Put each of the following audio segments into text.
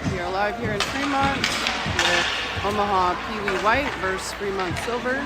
We are live here in Fremont with Omaha Peewee White versus Fremont Silver.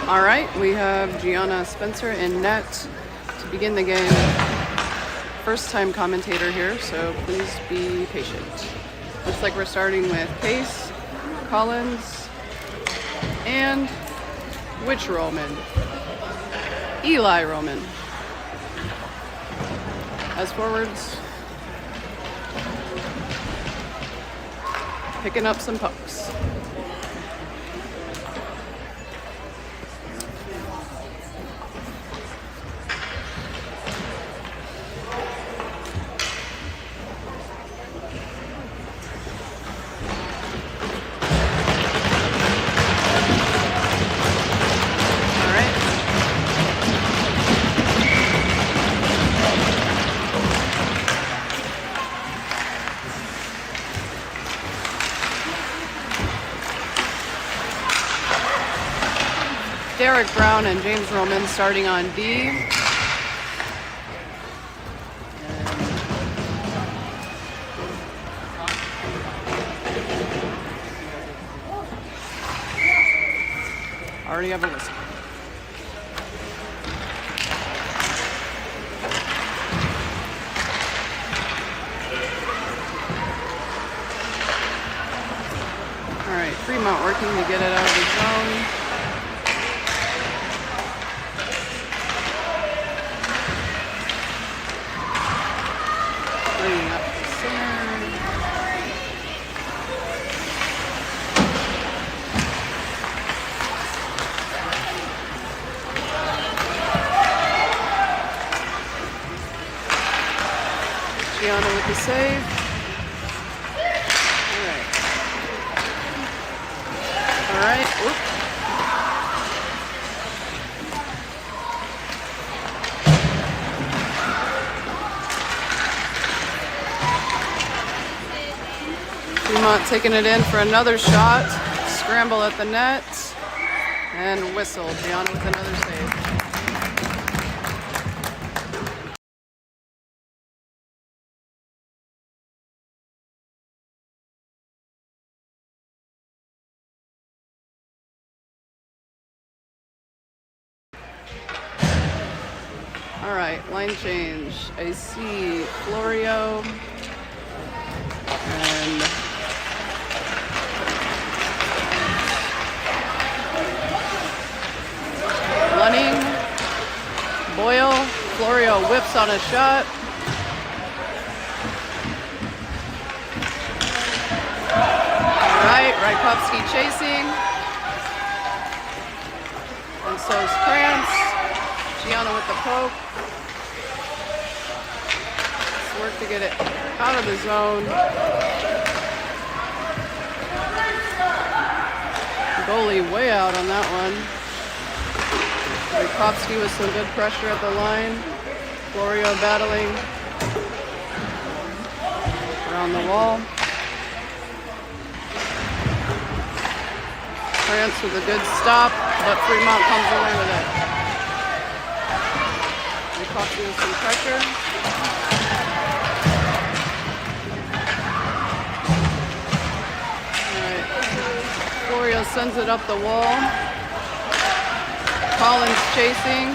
All right, we have Gianna Spencer in net to begin the game. First time commentator here, so please be patient. Looks like we're starting with Pace, Collins, and which Roman? Eli Roman. As forwards, picking up some pucks. Derek Brown and James Roman starting on D. Already have a whistle. All right, Fremont working to get it out of the zone. Gianna with the save. All right. Oop. Fremont taking it in for another shot. Scramble at the net. And whistle. Gianna with another save. All right, line change. I see Florio and Lunning, Boyle. Florio whips on a shot. All right, Rajkovsky chasing. And so is Krantz. Gianna with the poke. Let's work to get it out of the zone. Goalie way out on that one. Rajkovsky with some good pressure at the line. Florio battling around the wall. Krantz with a good stop, but Fremont comes away with it. Rajkovsky with some pressure. All right. Florio sends it up the wall. Collins chasing.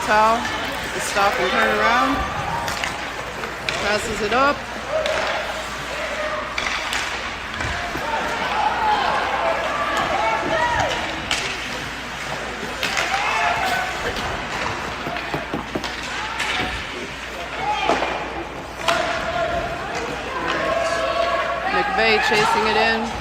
Fontow, the stop and turn around. Passes it up. McVeigh chasing it in.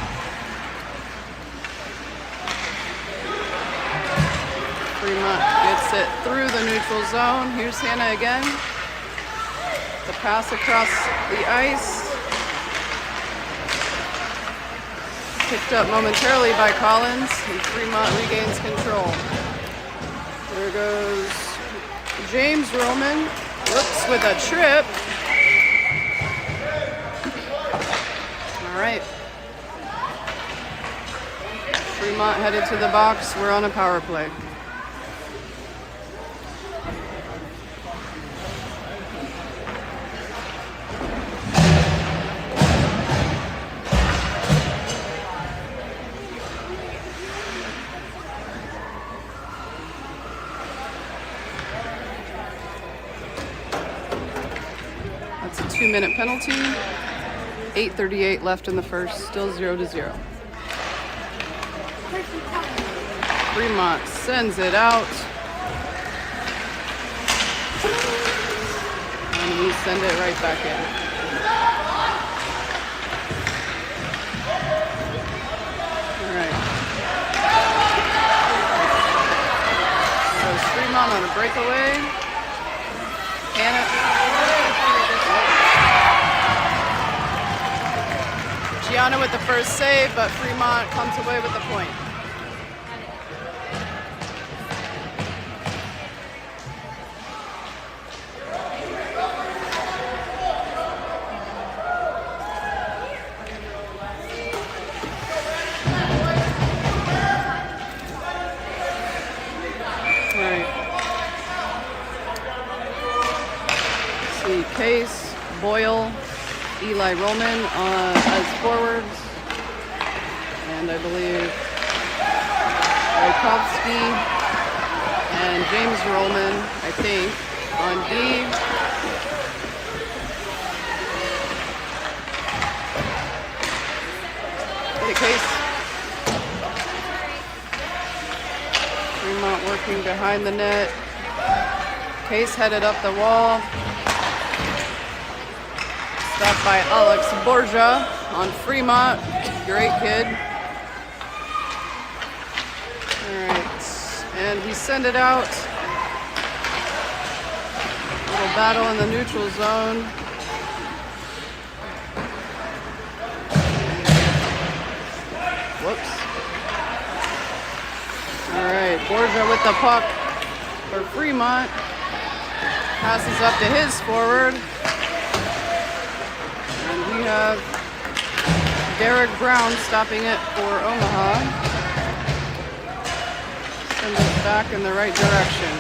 Fremont gets it through the neutral zone. Here's Hannah again. The pass across the ice. Picked up momentarily by Collins, and Fremont regains control. There goes James Roman. Whoops, with a trip. All right. Fremont headed to the box. We're on a power play. That's a 2-minute penalty. 8:38 left in the first, still 0-0. Fremont sends it out. And we send it right back in. All right. So Fremont on a breakaway. Gianna with the first save, but Fremont comes away with the point. All right. Let's see, Case, Boyle, Eli Roman as forwards, and I believe Raykovsky and James Roman, I think, on D. The Case. Fremont working behind the net. Case headed up the wall. Stopped by Alex Borja on Fremont. Great kid. All right, and we send it out. Little battle in the neutral zone. Whoops. All right, Borja with the puck for Fremont. Passes up to his forward. We have Derek Brown stopping it for Omaha. Send us back in the right direction.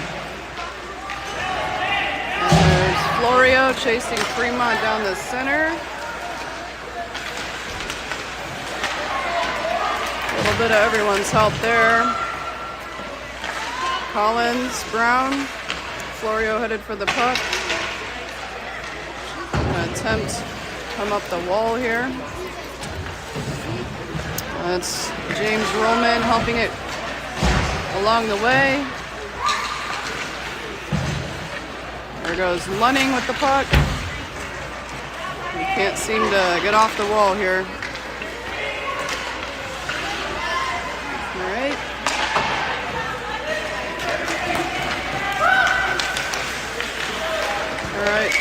And there's Florio chasing Fremont down the center. A little bit of everyone's help there. Collins, Brown, Florio headed for the puck. Gonna attempt come up the wall here. That's James Roman helping it along the way. There goes Lunning with the puck. We can't seem to get off the wall here. All right. All right.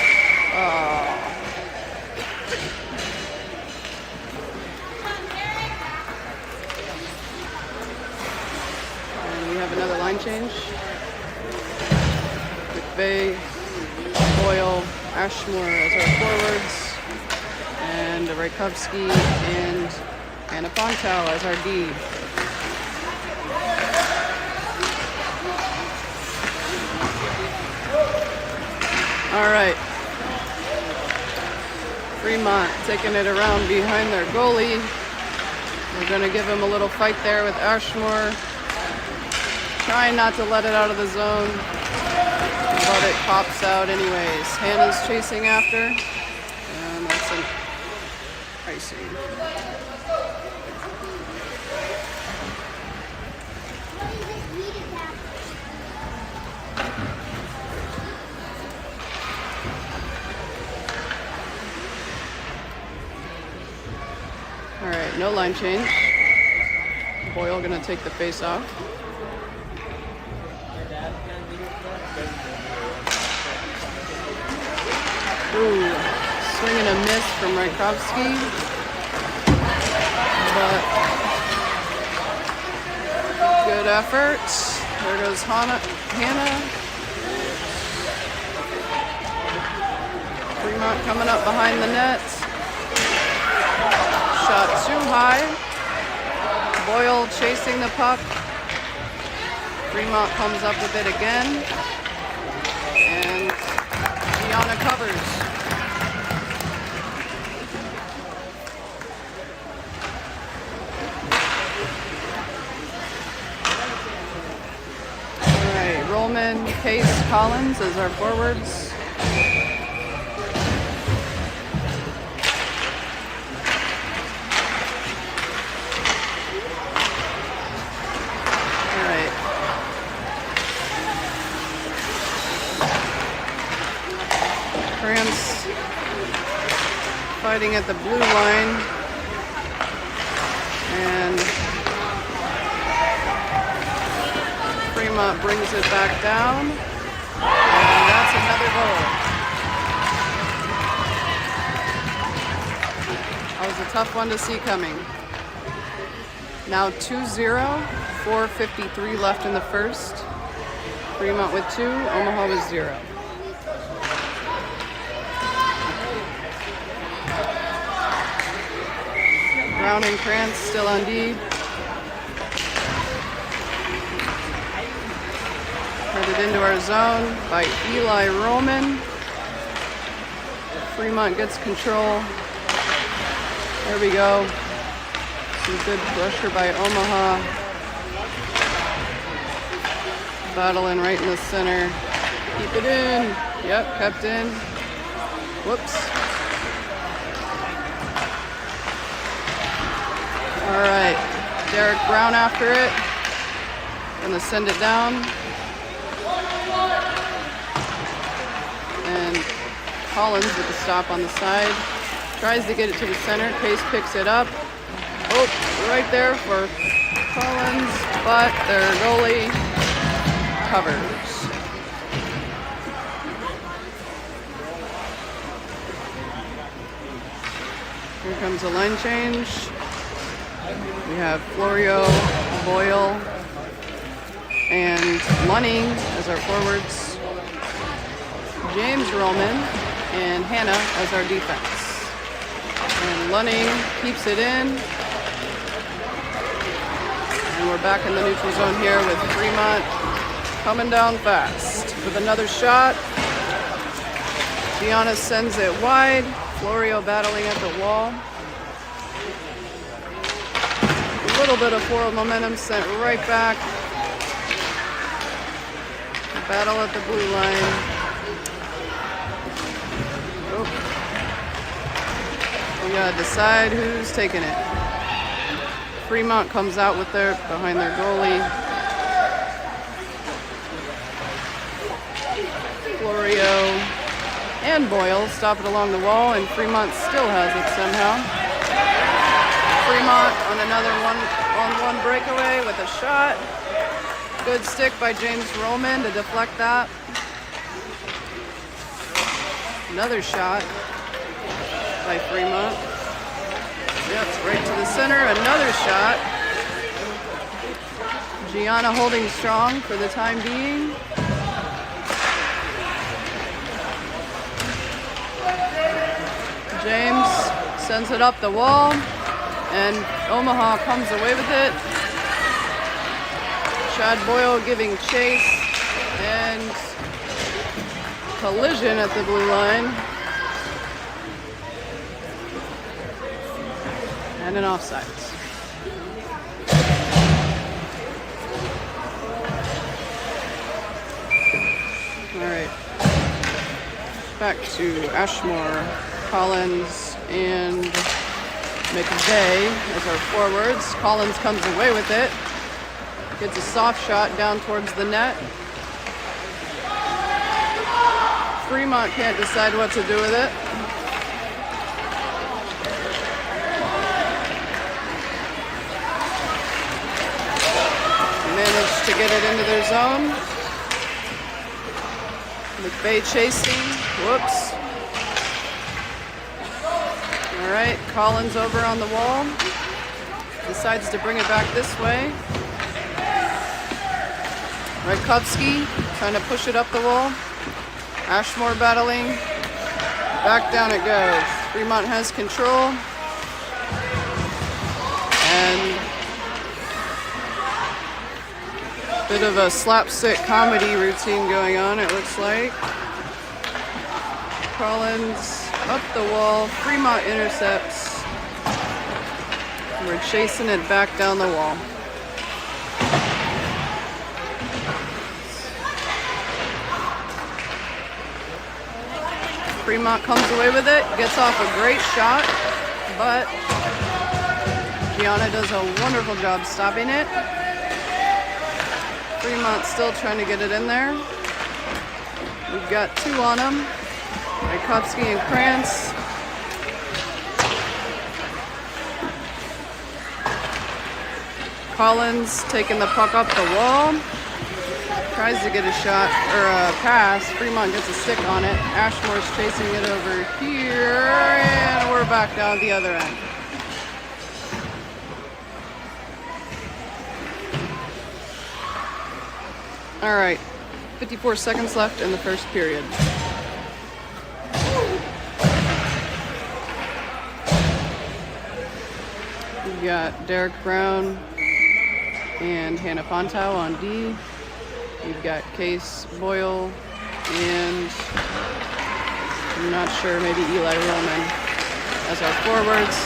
Another line change. McVeigh, Boyle, Ashmore as our forwards, and Raykovsky and Anna Fontow as our D. All right. Fremont taking it around behind their goalie. We're going to give him a little fight there with Ashmore. Trying not to let it out of the zone. but it pops out anyways. Hannah's chasing after, and that's an icing. All right, no line change. Boyle gonna take the face off. Ooh, swing and a miss from Rykovsky. But good effort. There goes Hannah. Fremont coming up behind the net. Shot too high. Boyle chasing the puck. Fremont comes up with it again. And Gianna covers. All right, Rollman, Case, Collins as our forwards. Fighting at the blue line, and Fremont brings it back down, and that's another goal. That was a tough one to see coming. Now 2-0, 4:53 left in the first. Fremont with 2, Omaha with 0. Brown and Krantz still on D. Headed into our zone by Eli Roman. Fremont gets control. There we go. Some good pressure by Omaha. Battling right in the center. Keep it in. Yep, kept in. Whoops. All right, Derek Brown after it. Gonna send it down. And Collins with the stop on the side. Tries to get it to the center. Case picks it up. Oh, right there for Collins, but their goalie covers. Here comes a line change. We have Florio, Boyle, and Lunning as our forwards. James Roman and Hannah as our defense. And Lunning keeps it in. And we're back in the neutral zone here with Fremont coming down fast with another shot. Gianna sends it wide. Florio battling at the wall. A little bit of forward momentum sent right back. Battle at the blue line. Oh. We gotta decide who's taking it. Fremont comes out with their behind their goalie. Florio and Boyle stop it along the wall, and Fremont still has it somehow. Fremont on another one-on-one breakaway with a shot. Good stick by James Roman to deflect that. Another shot by Fremont. Yep, right to the center. Another shot. Gianna holding strong for the time being. James sends it up the wall, and Omaha comes away with it. Chad Boyle giving chase, and collision at the blue line. And an offsides. All right. Back to Ashmore, Collins, and McVeigh as our forwards. Collins comes away with it. Gets a soft shot down towards the net. Fremont can't decide what to do with it. Managed to get it into their zone. McVeigh chasing. Whoops. All right, Collins over on the wall. Decides to bring it back this way. Rajkovsky trying to push it up the wall. Ashmore battling. Back down it goes. Fremont has control. And bit of a slapstick comedy routine going on, it looks like. Collins up the wall. Fremont intercepts. We're chasing it back down the wall. Fremont comes away with it, gets off a great shot, but Gianna does a wonderful job stopping it. Fremont still trying to get it in there. We've got two on them, Rajkovsky and Krantz. Collins taking the puck up the wall. Tries to get a shot or a pass. Fremont gets a stick on it. Ashmore's chasing it over here, and we're back down the other end. All right, 54 seconds left in the first period. We've got Derek Brown and Hannah Fontau on D. We've got Case Boyle and I'm not sure, maybe Eli Roman as our forwards.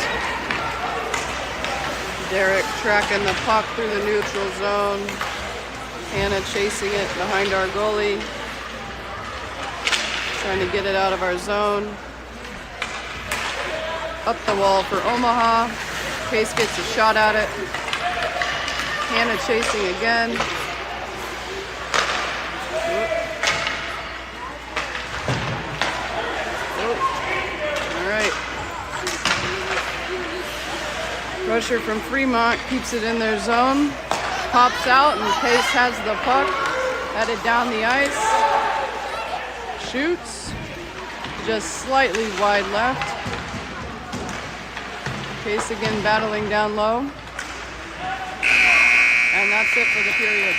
Derek tracking the puck through the neutral zone. Hannah chasing it behind our goalie. Trying to get it out of our zone. Up the wall for Omaha. Case gets a shot at it. Hannah chasing again. Pressure from Fremont keeps it in their zone. Pops out and Case has the puck. Headed down the ice. Shoots. Just slightly wide left. Case again battling down low. And that's it for the period.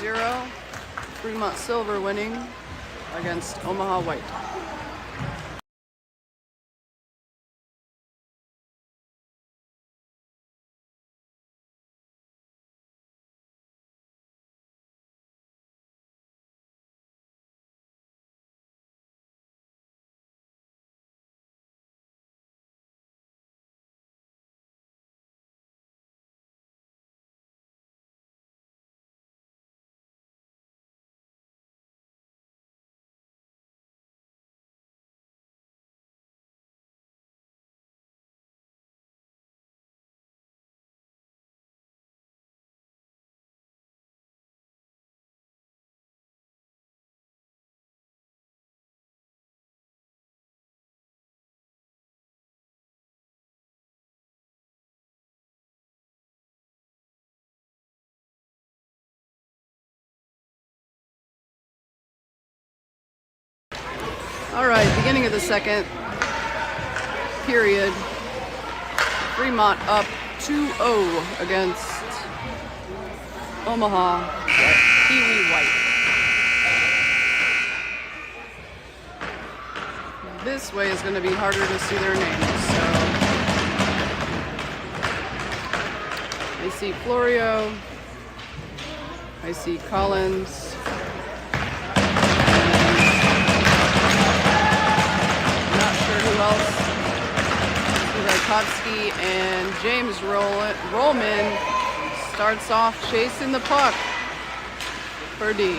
2-0. Fremont Silver winning against Omaha White. All right, beginning of the second period. Fremont up 2-0 against Omaha Peewee White. This way is going to be harder to see their names. So I see Florio. I see Collins. Who else? Rajkovsky and James Rollman starts off chasing the puck. for D.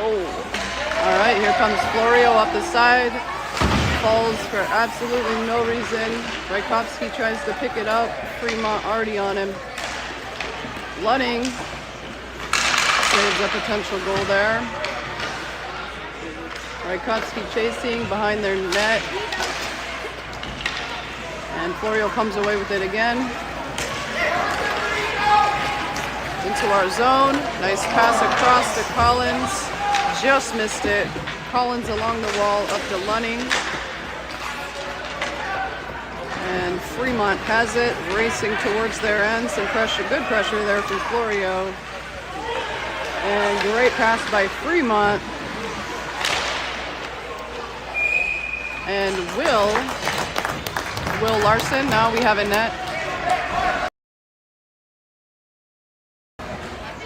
Oh, all right, here comes Florio up the side. Falls for absolutely no reason. Rajkowski tries to pick it up. Fremont already on him. Lunning saves a potential goal there. Rajkowski chasing behind their net. And Florio comes away with it again. Into our zone. Nice pass across to Collins. Just missed it. Collins along the wall up to Lunning. And Fremont has it, racing towards their end. Some pressure, good pressure there from Florio. And great pass by Fremont. And Will Larson, now we have a net.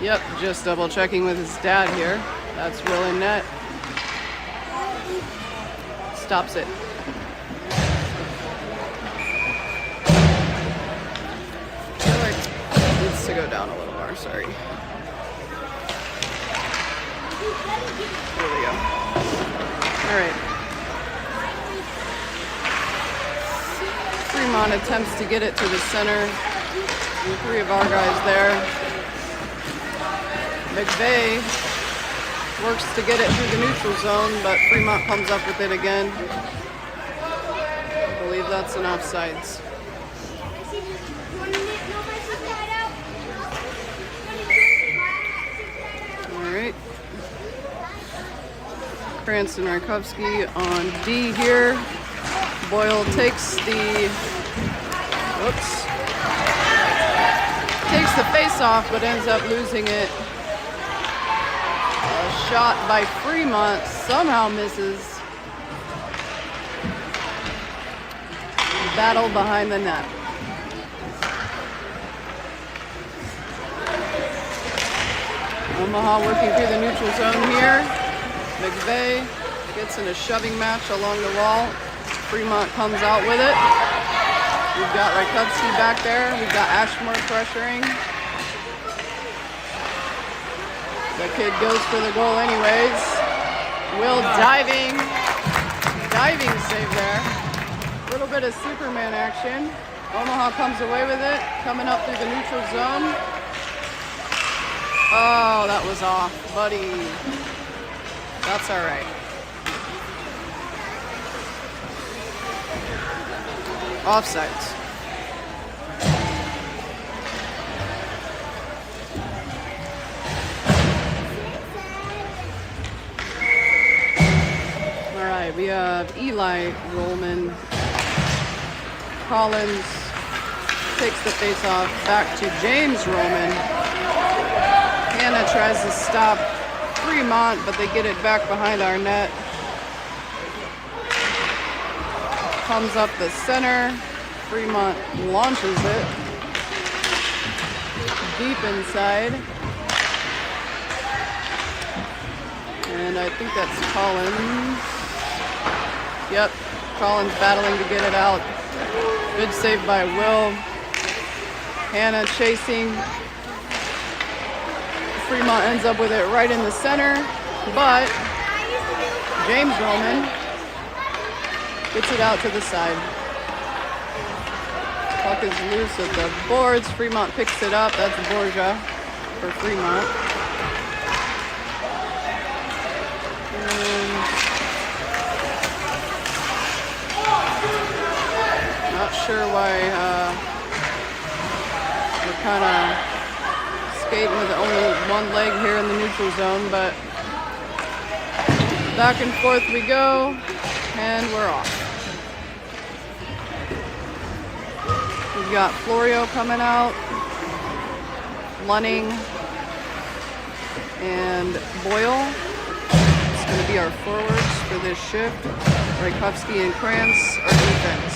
Yep, just double checking with his dad here. That's Will in net. Stops it. To go down a little more, sorry. There we go. All right. Fremont attempts to get it to the center. And 3 of our guys there. McVeigh works to get it through the neutral zone, but Fremont comes up with it again. I believe that's an offsides. Cranston Rajkowski on D here. Boyle takes the face off, but ends up losing it. A shot by Fremont somehow misses. Battle behind the net. Omaha working through the neutral zone here. McVeigh gets in a shoving match along the wall. Fremont comes out with it. We've got Rajkowski back there. We've got Ashmore pressuring. The kid goes for the goal anyways. Will diving save there. A little bit of Superman action. Omaha comes away with it, coming up through the neutral zone. Oh, that was off, buddy. That's all right. Offsides. All right, we have Eli Rollman. Collins takes the face-off back to James Rollman. Hannah tries to stop Fremont, but they get it back behind our net. Comes up the center. Fremont launches it deep inside. And I think that's Collins. Yep, Collins battling to get it out. Good save by Will. Hannah chasing. Fremont ends up with it right in the center, but James Roman gets it out to the side. Puck is loose at the boards. Fremont picks it up. That's Borja for Fremont. Not sure why we're kind of skating with only one leg here in the neutral zone, but back and forth we go, and we're off. We've got Florio coming out, Lunning, and Boyle. It's going to be our forwards for this shift. Rajkowski and Krantz are defense.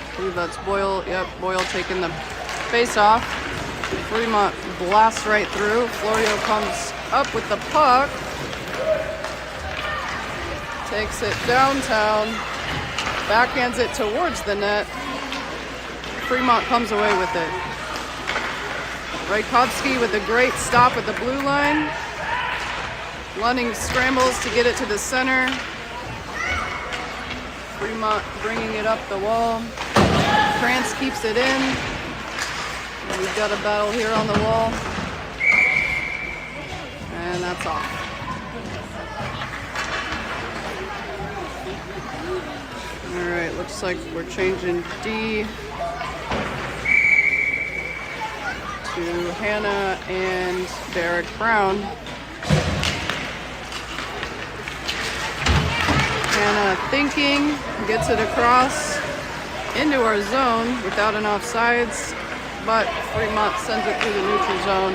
I believe that's Boyle. Yep, Boyle taking the face off. Fremont blasts right through. Florio comes up with the puck. Takes it downtown. Backhands it towards the net. Fremont comes away with it. Rajkovsky with a great stop at the blue line. Lunning scrambles to get it to the center. Fremont bringing it up the wall. Krantz keeps it in. And we've got a battle here on the wall. And that's off. All right, looks like we're changing D to Hannah and Derek Brown. Hannah thinking, gets it across into our zone without an offsides, but Fremont sends it through the neutral zone,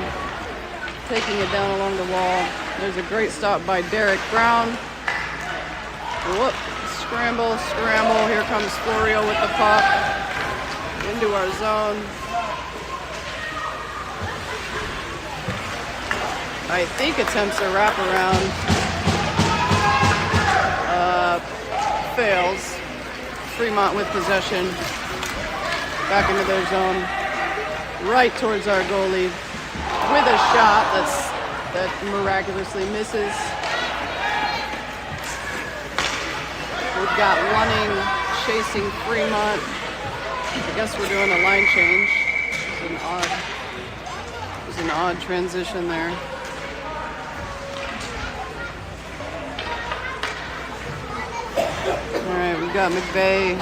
taking it down along the wall. There's a great stop by Derek Brown. Whoop, scramble, scramble. Here comes Florio with the puck into our zone. I think attempts a wraparound. Fails. Fremont with possession. Back into their zone. Right towards our goalie with a shot that miraculously misses. We've got Lunning chasing Fremont. I guess we're doing a line change. It was an odd transition there. All right, we've got McVeigh,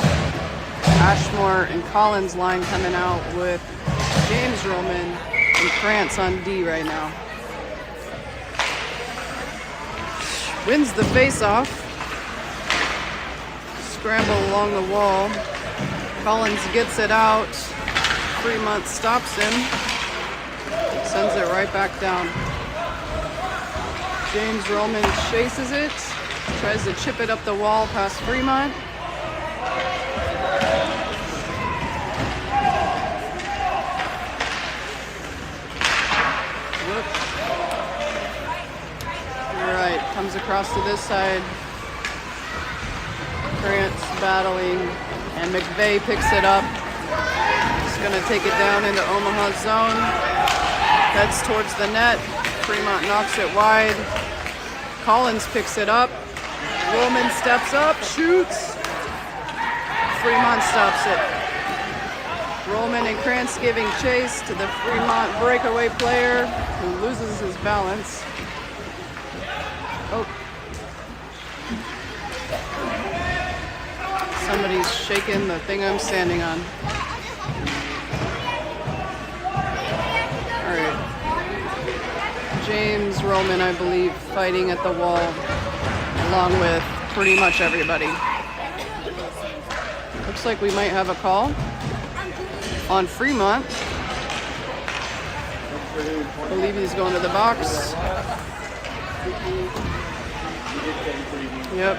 Ashmore, and Collins line coming out with James Roman and Krantz on D right now. Wins the face-off. Scramble along the wall. Collins gets it out. Fremont stops him. Sends it right back down. James Roman chases it. Tries to chip it up the wall past Fremont. Whoop. All right, comes across to this side. Krantz battling, and McVeigh picks it up. He's gonna take it down into Omaha's zone. Heads towards the net. Fremont knocks it wide. Collins picks it up. Roman steps up, shoots. Fremont stops it. Roman and Krantz giving chase to the Fremont breakaway player who loses his balance. Oh. Somebody's shaking the thing I'm standing on. All right. James Roman, I believe, fighting at the wall, along with pretty much everybody. Looks like we might have a call on Fremont. I believe he's going to the box. Yep.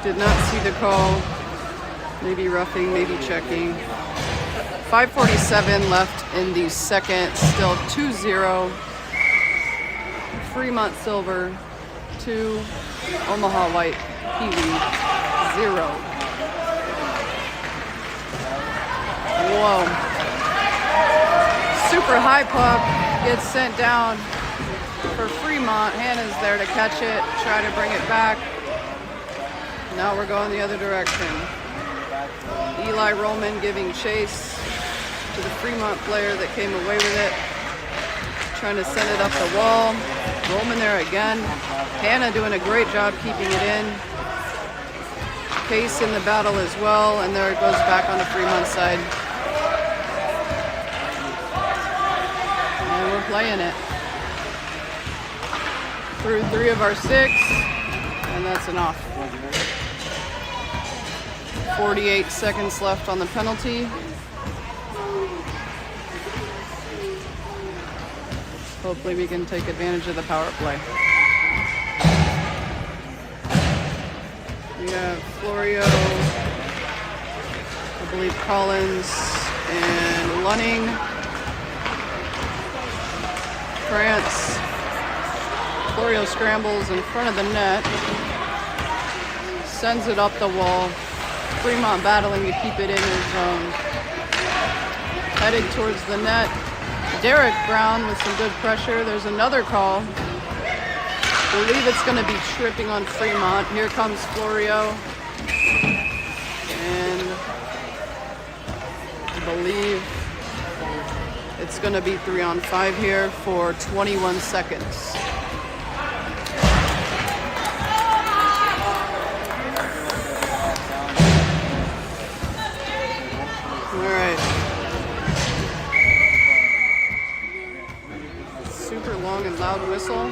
Did not see the call. Maybe roughing, maybe checking. 5:47 left in the second. Still 2-0. Fremont Silver 2, Omaha White, Peewee 0. Whoa. Super high puck gets sent down for Fremont. Hannah's there to catch it, try to bring it back. Now we're going the other direction. Eli Roman giving chase to the Fremont player that came away with it. Trying to send it up the wall. Roman there again. Hannah doing a great job keeping it in. Case in the battle as well, and there it goes back on the Fremont side. And we're playing it. Through 3 of our 6, and that's an off. 48 seconds left on the penalty. Hopefully we can take advantage of the power play. We have Florio, I believe Collins, and Lunning. Krantz. Florio scrambles in front of the net. Sends it up the wall. Fremont battling to keep it in his zone. Heading towards the net. Derek Brown with some good pressure. There's another call. Believe it's going to be tripping on Fremont. Here comes Florio. And I believe it's going to be 3-on-5 here for 21 seconds. All right. Super long and loud whistle.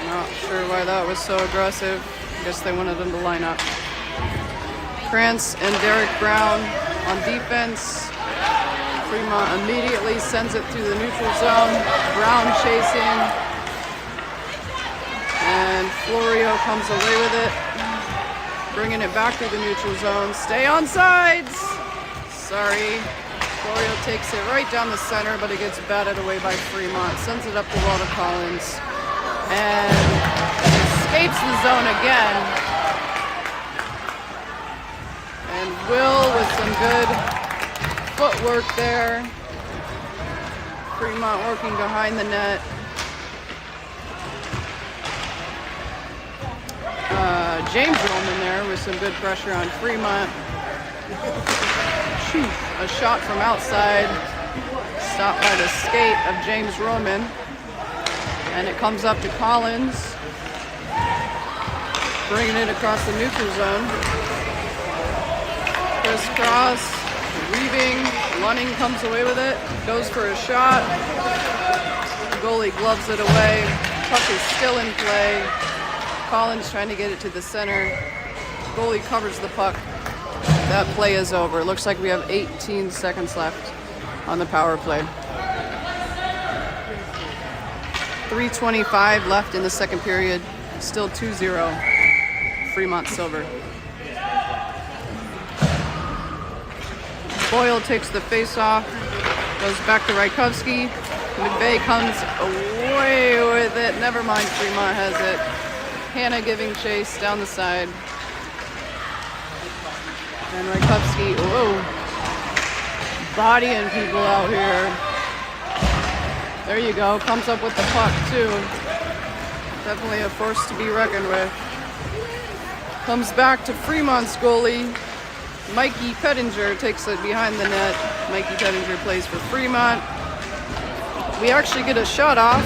Not sure why that was so aggressive. I guess they wanted him to line up. Krantz and Derek Brown on defense. Fremont immediately sends it through the neutral zone. Brown chasing. And Florio comes away with it. Bringing it back through the neutral zone. Stay on sides! Sorry. Florio takes it right down the center, but it gets batted away by Fremont. Sends it up the wall to Collins. And escapes the zone again. And Will with some good footwork there. Fremont working behind the net. James Roman there with some good pressure on Fremont. A shot from outside. Stopped by the skate of James Roman. And it comes up to Collins. Bringing it across the neutral zone. Crisscross. Weaving. Lunning comes away with it. Goes for a shot. The goalie gloves it away. Puck is still in play. Collins trying to get it to the center. Goalie covers the puck. That play is over. Looks like we have 18 seconds left on the power play. 3:25 left in the second period. Still 2-0. Fremont Silver. Boyle takes the face-off. Goes back to Rajkovsky. McVeigh comes away with it. Never mind, Fremont has it. Hanna giving chase down the side. And Rajkovsky, whoa, bodying people out here. There you go, comes up with the puck too. Definitely a force to be reckoned with. Comes back to Fremont's goalie. Mikey Pettinger takes it behind the net. Mikey Pettinger plays for Fremont. We actually get a shot off.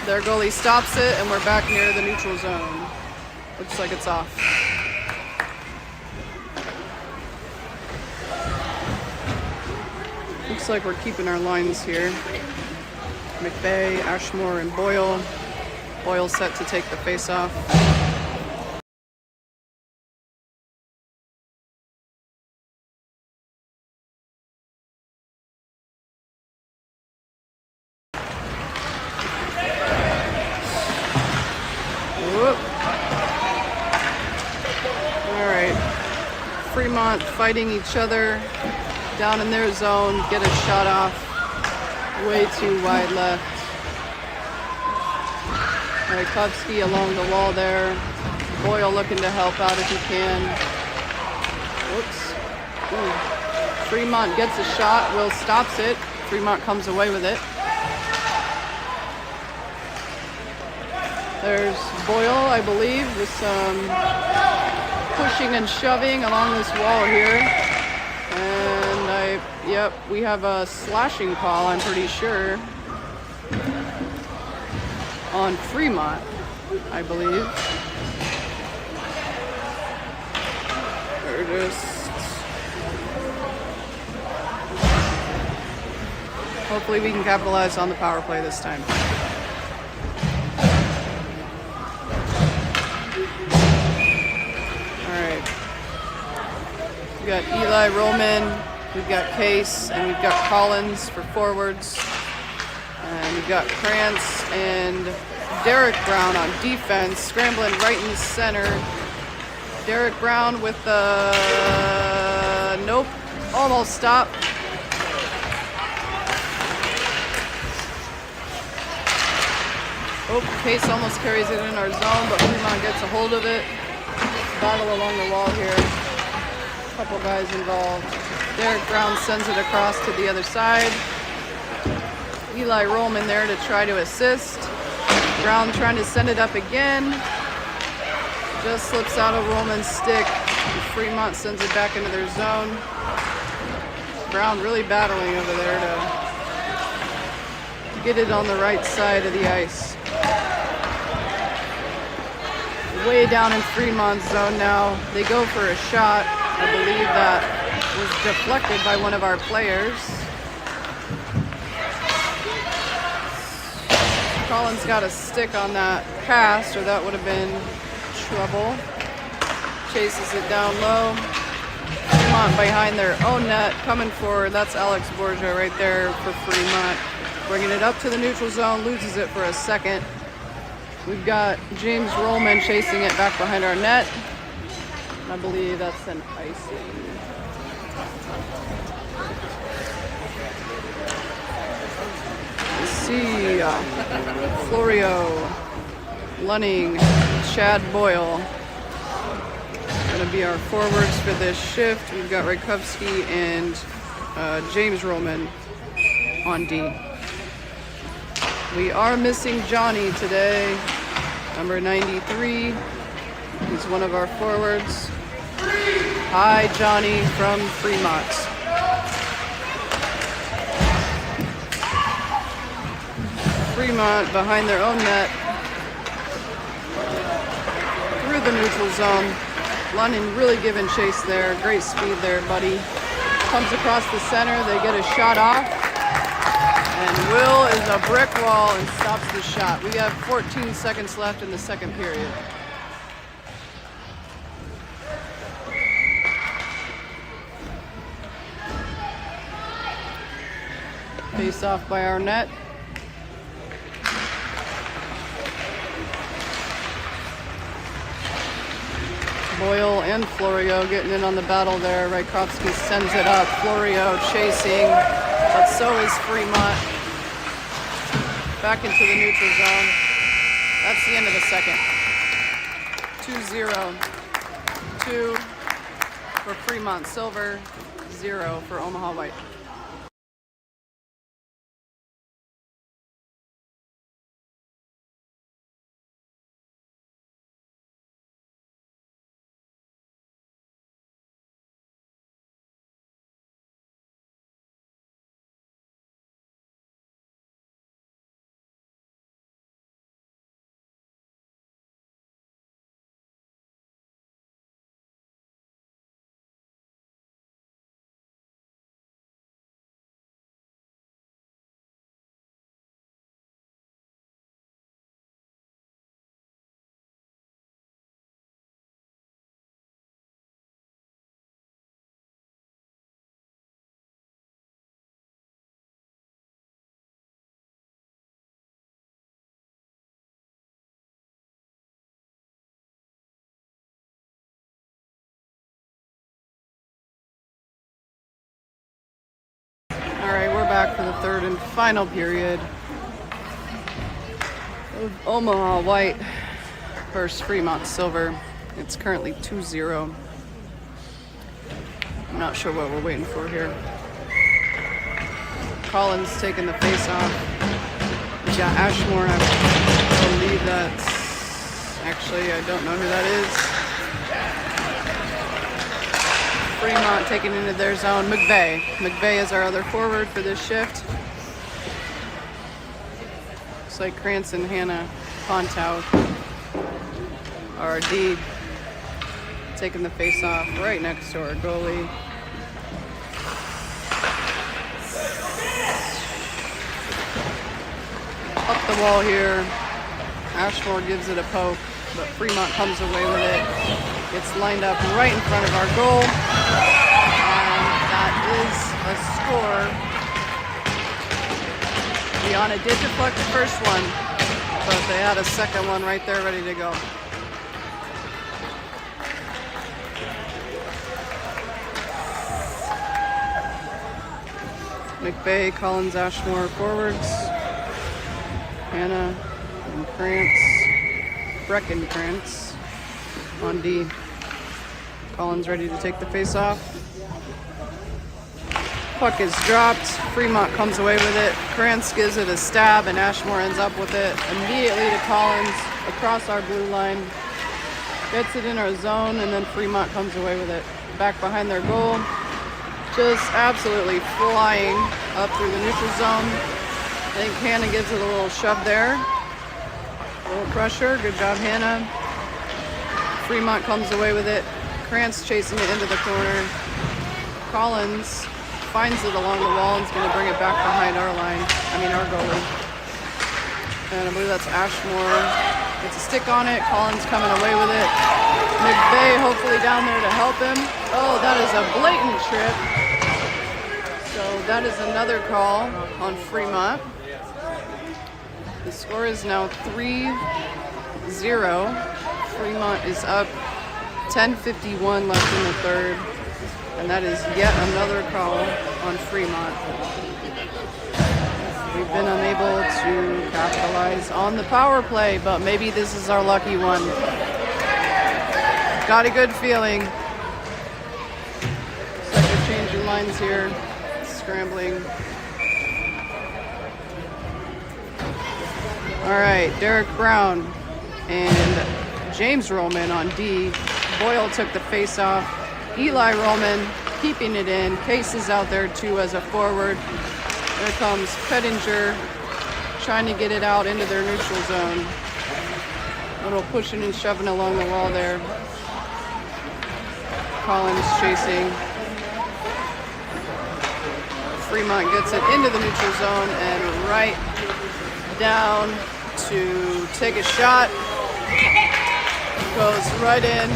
Their goalie stops it, and we're back near the neutral zone. Looks like it's off. Looks like we're keeping our lines here. McVeigh, Ashmore, and Boyle. Boyle set to take the face-off. Fremont fighting each other down in their zone, get a shot off, way too wide left. Rajkovsky along the wall there. Boyle looking to help out if he can. Whoops. Ooh. Fremont gets a shot, Will stops it. Fremont comes away with it. There's Boyle, I believe, with some pushing and shoving along this wall here. And yep, we have a slashing call, I'm pretty sure, on Fremont, I believe. They're just... Hopefully we can capitalize on the power play this time. We've got Eli Roman, we've got Case, and we've got Collins for forwards. And we've got Krantz and Derek Brown on defense, scrambling right in the center. Derek Brown with the... nope, almost stop. Oh, Case almost carries it in our zone, but Fremont gets a hold of it. battle along the wall here. A couple guys involved. Derek Brown sends it across to the other side. Eli Rollman there to try to assist. Brown trying to send it up again. Just slips out of Rollman's stick. Fremont sends it back into their zone. Brown really battling over there to get it on the right side of the ice. Way down in Fremont's zone now. They go for a shot. I believe that was deflected by one of our players. Collins got a stick on that pass, or that would have been trouble. Chases it down low. Fremont behind their own net, coming forward. That's Alex Borgia right there for Fremont. Bringing it up to the neutral zone, loses it for a second. We've got James Rollman chasing it back behind our net. I believe that's an icing. Let's see. Florio, Lunning, Chad Boyle. Going to be our forwards for this shift. We've got Rajkovsky and James Rollman on D. We are missing Johnny today, number 93. He's one of our forwards. Hi, Johnny from Fremont. Fremont behind their own net. Through the neutral zone. London really giving chase there. Great speed there, buddy. Comes across the center. They get a shot off. And Will is a brick wall and stops the shot. We have 14 seconds left in the second period. Face off by our net. Boyle and Florio getting in on the battle there. Rajkovsky sends it up. Florio chasing, but so is Fremont. Back into the neutral zone. That's the end of the second. 2-0. 2 for Fremont Silver, 0 for Omaha White. All right, we're back for the third and final period of Omaha White versus Fremont Silver. It's currently 2-0. I'm not sure what we're waiting for here. Collins taking the face off. We got Ashmore. I believe that's... Actually, I don't know who that is. Fremont taking into their zone. McVeigh is our other forward for this shift. Looks like Cranston, Hannah, Pontow, our D, taking the face off right next to our goalie. Up the wall here. Ashmore gives it a poke, but Fremont comes away with it. It's lined up right in front of our goal. And that is a score. Gianna did deflect the first one, but they had a second one right there ready to go. McVeigh, Collins, Ashmore forwards. Hannah and Krantz, Breckenkrantz on D. Collins ready to take the face off. Puck is dropped. Fremont comes away with it. Krantz gives it a stab, and Ashmore ends up with it immediately to Collins across our blue line. Gets it in our zone, and then Fremont comes away with it. Back behind their goal. Just absolutely flying up through the neutral zone. I think Hannah gives it a little shove there. A little pressure. Good job, Hannah. Fremont comes away with it. Krantz chasing it into the corner. Collins finds it along the wall and is going to bring it back behind our goalie. And I believe that's Ashmore. Gets a stick on it. Collins coming away with it. McVeigh hopefully down there to help him. Oh, that is a blatant trip. So that is another call on Fremont. The score is now 3-0. Fremont is up. 10:51 left in the third. And that is yet another call on Fremont. We've been unable to capitalize on the power play, but maybe this is our lucky one. Got a good feeling. Looks like they're changing lines here. Scrambling. All right, Derek Brown and James Roman on D. Boyle took the face off. Eli Roman keeping it in. Case is out there too as a forward. There comes Pettinger trying to get it out into their neutral zone. A little pushing and shoving along the wall there. Collins chasing. Fremont gets it into the neutral zone and right down to take a shot. Goes right in.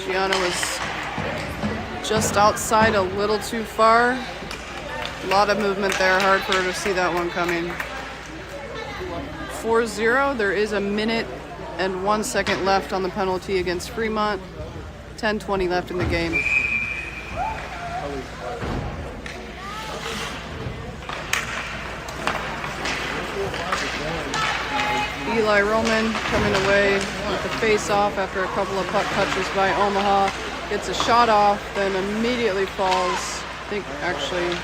Gianna was just outside a little too far. A lot of movement there. Hard for her to see that one coming. 4-0. There is a minute and 1 second left on the penalty against Fremont. 10:20 left in the game. Eli Roman coming away with the face-off after a couple of puck touches by Omaha. Gets a shot off, then immediately falls. I think actually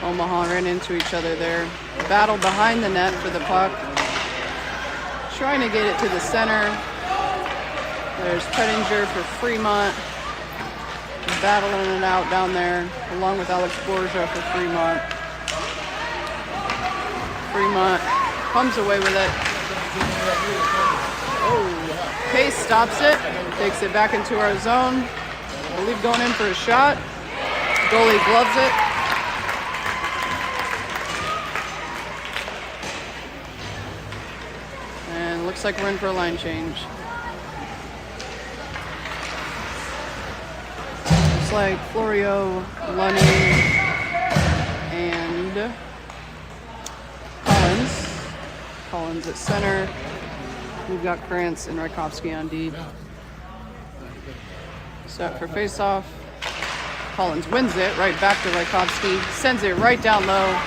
Omaha ran into each other there. Battle behind the net for the puck. Trying to get it to the center. There's Pettinger for Fremont. Battling it out down there, along with Alex Borja for Fremont. Fremont comes away with it. Oh, Case stops it, takes it back into our zone. I believe going in for a shot. Goalie gloves it. And looks like we're in for a line change. Looks like Florio, Lunny, and Collins at center. We've got Krantz and Rajkovsky on D. Set for face-off. Collins wins it right back to Rajkovsky. Sends it right down low.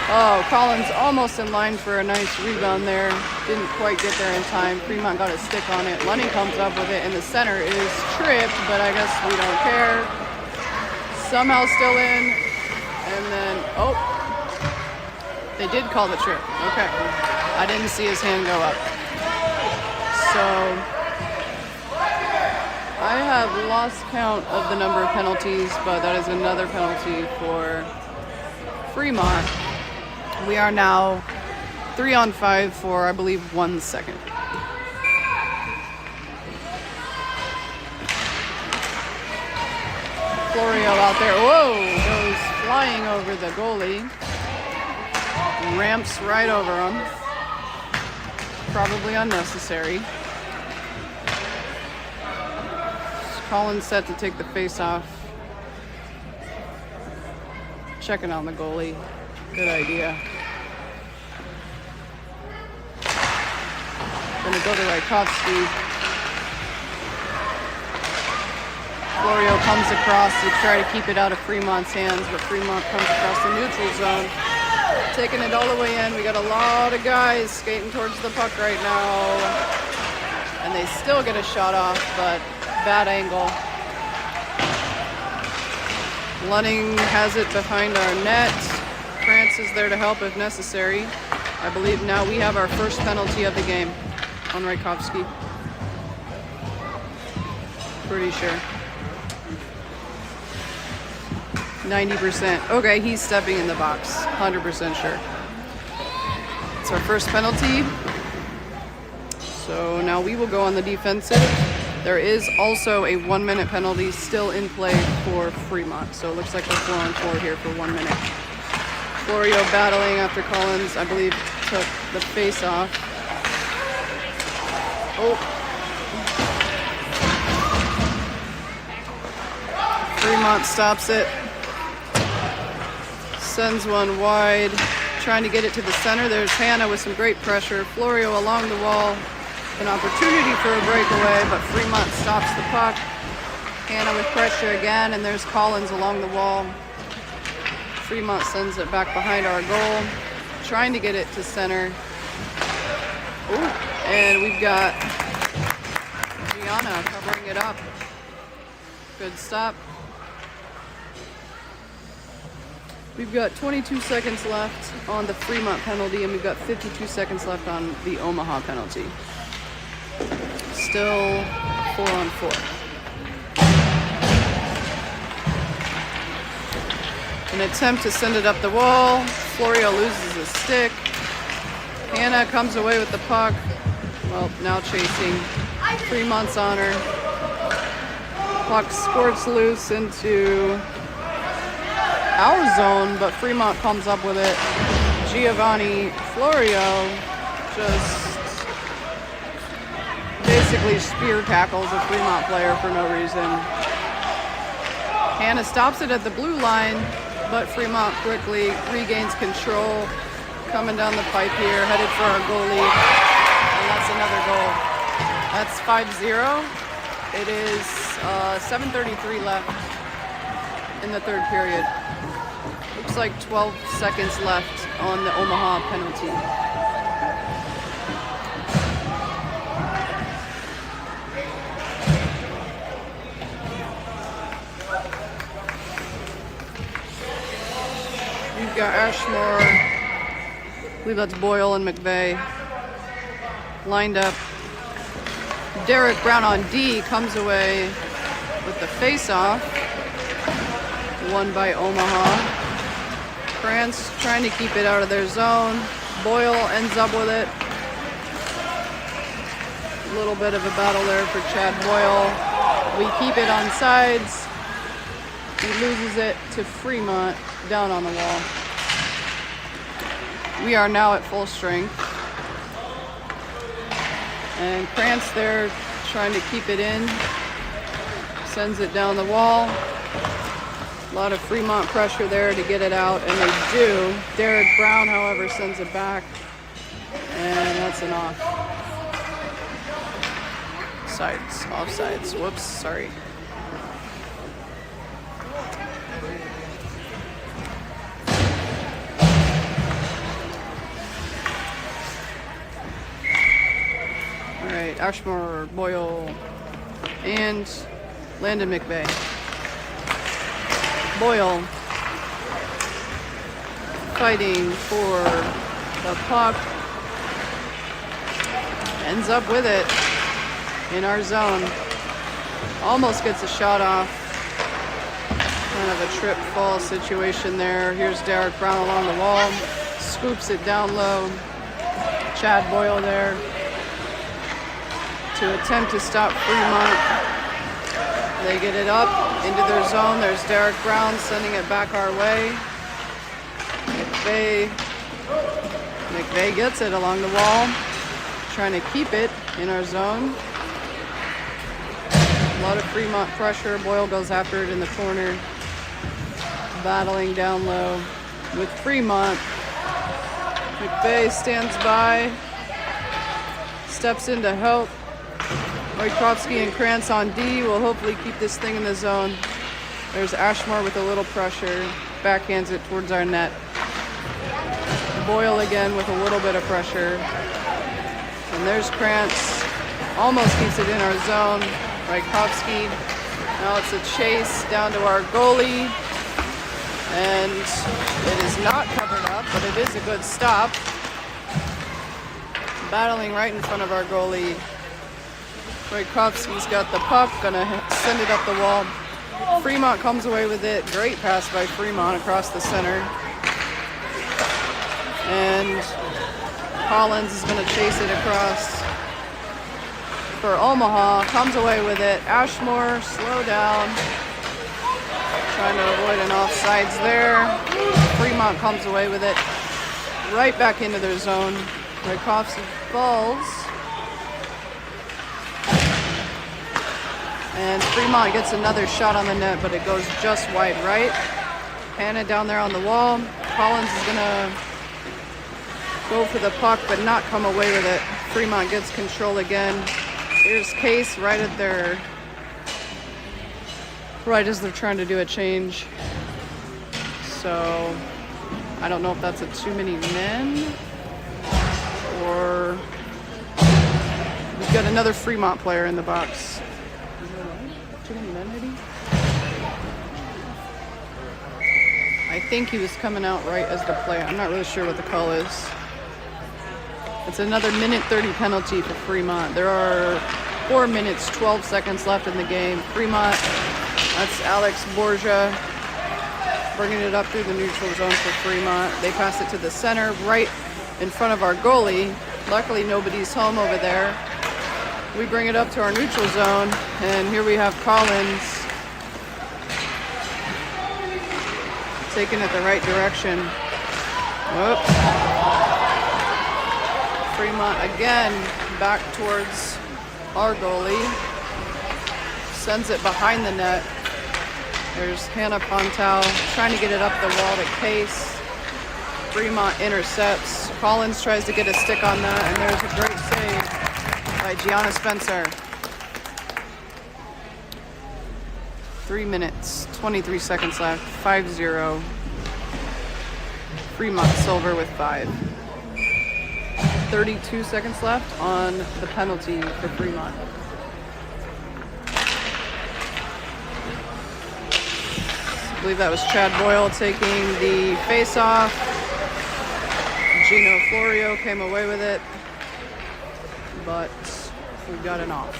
Oh, Collins almost in line for a nice rebound there. Didn't quite get there in time. Fremont got a stick on it. Lunny comes up with it, and the center is tripped, but I guess we don't care. Somehow still in. And then, oh, they did call the trip. Okay. I didn't see his hand go up. So I have lost count of the number of penalties, but that is another penalty for Fremont. We are now 3-on-5 for, I believe, 1 second. Florio out there. Whoa! Goes flying over the goalie. Ramps right over him. Probably unnecessary. Collins set to take the face off. Checking on the goalie. Good idea. Gonna go to Rajkovsky. Florio comes across to try to keep it out of Fremont's hands, but Fremont comes across the neutral zone. Taking it all the way in. We got a lot of guys skating towards the puck right now. And they still get a shot off, but bad angle. Lunning has it behind our net. France is there to help if necessary. I believe now we have our first penalty of the game on Rajkowski. Pretty sure. 90%. Okay, he's stepping in the box. 100% sure. It's our first penalty. So now we will go on the defensive. There is also a 1-minute penalty still in play for Fremont. So it looks like we're 4-on-4 here for 1 minute. Florio battling after Collins, I believe, took the face off. Oh. Fremont stops it. Sends one wide. Trying to get it to the center. There's Hannah with some great pressure. Florio along the wall. An opportunity for a breakaway, but Fremont stops the puck. Hannah with pressure again, and there's Collins along the wall. Fremont sends it back behind our goal, trying to get it to center. Ooh, and we've got Gianna covering it up. Good stop. We've got 22 seconds left on the Fremont penalty, and we've got 52 seconds left on the Omaha penalty. Still 4-on-4. An attempt to send it up the wall. Florio loses his stick. Hannah comes away with the puck. Well, now chasing. Fremont's on her. Puck squirts loose into our zone, but Fremont comes up with it. Giovanni Florio just basically spear tackles a Fremont player for no reason. Hannah stops it at the blue line, but Fremont quickly regains control. Coming down the pipe here, headed for our goalie, and that's another goal. That's 5-0. It is 7:33 left in the third period. Looks like 12 seconds left on the Omaha penalty. We've got Ashmore, I believe that's Boyle and McVeigh lined up. Derek Brown on D comes away with the face-off, won by Omaha. France trying to keep it out of their zone. Boyle ends up with it. A little bit of a battle there for Chad Boyle. We keep it on sides. He loses it to Fremont down on the wall. We are now at full strength. And Krantz there trying to keep it in. Sends it down the wall. A lot of Fremont pressure there to get it out, and they do. Derek Brown, however, sends it back. And that's an off. Offsides. Whoops, sorry. All right, Ashmore, Boyle, and Landon McVeigh. Boyle fighting for the puck. Ends up with it in our zone. Almost gets a shot off. Kind of a trip fall situation there. Here's Derek Brown along the wall. Scoops it down low. Chad Boyle there to attempt to stop Fremont. They get it up into their zone. There's Derek Brown sending it back our way. McVeigh gets it along the wall, trying to keep it in our zone. A lot of Fremont pressure. Boyle goes after it in the corner, battling down low with Fremont. McVeigh stands by, steps in to help. Rajkowski and Krantz on D will hopefully keep this thing in the zone. There's Ashmore with a little pressure, backhands it towards our net. Boyle again with a little bit of pressure. And there's Krantz almost keeps it in our zone. Rajkowski. Now it's a chase down to our goalie. And it is not covered up, but it is a good stop. Battling right in front of our goalie. Rajkowski's got the puck, gonna send it up the wall. Fremont comes away with it. Great pass by Fremont across the center. And Collins is gonna chase it across for Omaha. Comes away with it. Ashmore, slow down. Trying to avoid an offsides there. Fremont comes away with it. Right back into their zone. Rajkowski falls. And Fremont gets another shot on the net, but it goes just wide right. Hannah down there on the wall. Collins is gonna go for the puck, but not come away with it. Fremont gets control again. Here's Case right at their, right as they're trying to do a change. So I don't know if that's a too many men or we've got another Fremont player in the box. Too many men, maybe? I think he was coming out right as the play. I'm not really sure what the call is. It's another minute 30 penalty for Fremont. There are 4 minutes, 12 seconds left in the game. Fremont, that's Alex Borgia bringing it up through the neutral zone for Fremont. They pass it to the center, right in front of our goalie. Luckily, nobody's home over there. We bring it up to our neutral zone, and here we have Collins taking it the right direction. Whoop. Fremont again back towards our goalie. Sends it behind the net. There's Hannah Pontal trying to get it up the wall to Case. Fremont intercepts. Collins tries to get a stick on that, and there's a great save by Gianna Spencer. 3 minutes, 23 seconds left, 5-0. Fremont silver with 5. 32 seconds left on the penalty for Fremont. I believe that was Chad Boyle taking the face-off. Gino Florio came away with it, but we got an off.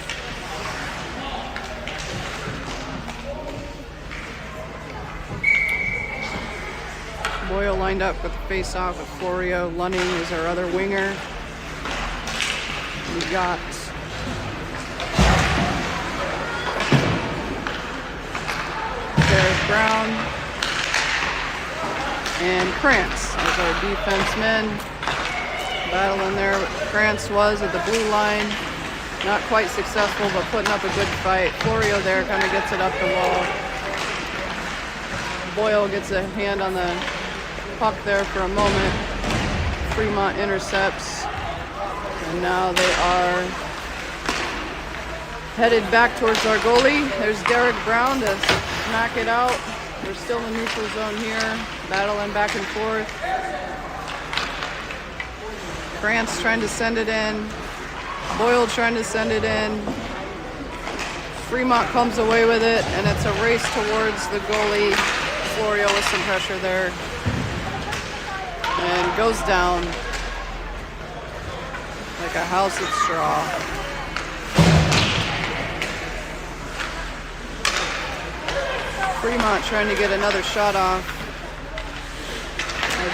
Boyle lined up with the face-off with Florio. Lunning is our other winger. We got Derek Brown and Krantz as our defensemen. Battling there. Krantz was at the blue line. Not quite successful, but putting up a good fight. Florio there kind of gets it up the wall. Boyle gets a hand on the puck there for a moment. Fremont intercepts. And now they are headed back towards our goalie. There's Derek Brown to smack it out. We're still in the neutral zone here, battling back and forth. Krantz trying to send it in. Boyle trying to send it in. Fremont comes away with it, and it's a race towards the goalie. Florio with some pressure there. And goes down like a house of straw. Fremont trying to get another shot off.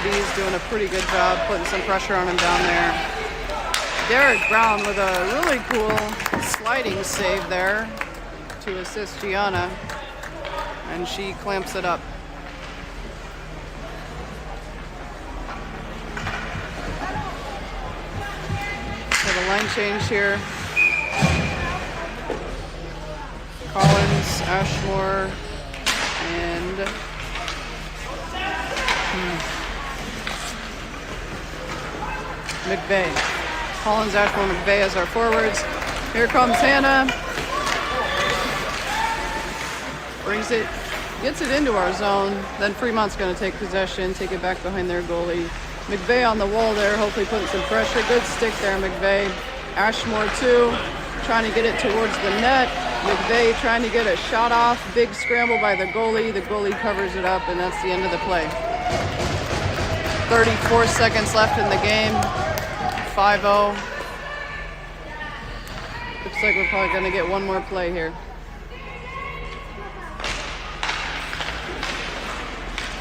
RB's doing a pretty good job putting some pressure on him down there. Derek Brown with a really cool sliding save there to assist Gianna, and she clamps it up. So the line change here. Collins, Ashmore, and McVeigh. Collins, Ashmore, McVeigh as our forwards. Here comes Hannah. Brings it, gets it into our zone. Then Fremont's going to take possession, take it back behind their goalie. McVeigh on the wall there, hopefully putting some pressure. Good stick there, McVeigh. Ashmore too. trying to get it towards the net. McVeigh trying to get a shot off. Big scramble by the goalie. The goalie covers it up, and that's the end of the play. 34 seconds left in the game. 5-0. Looks like we're probably going to get one more play here.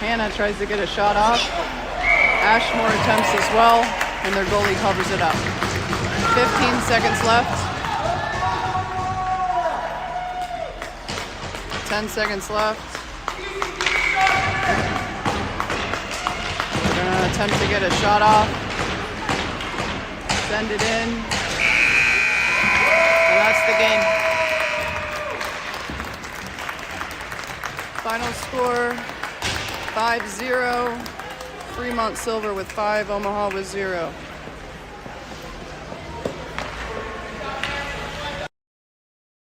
Hannah tries to get a shot off. Ashmore attempts as well, and their goalie covers it up. 15 seconds left. 10 seconds left. We're going to attempt to get a shot off. Send it in. And that's the game. Final score 5-0. Fremont silver with 5, Omaha with 0.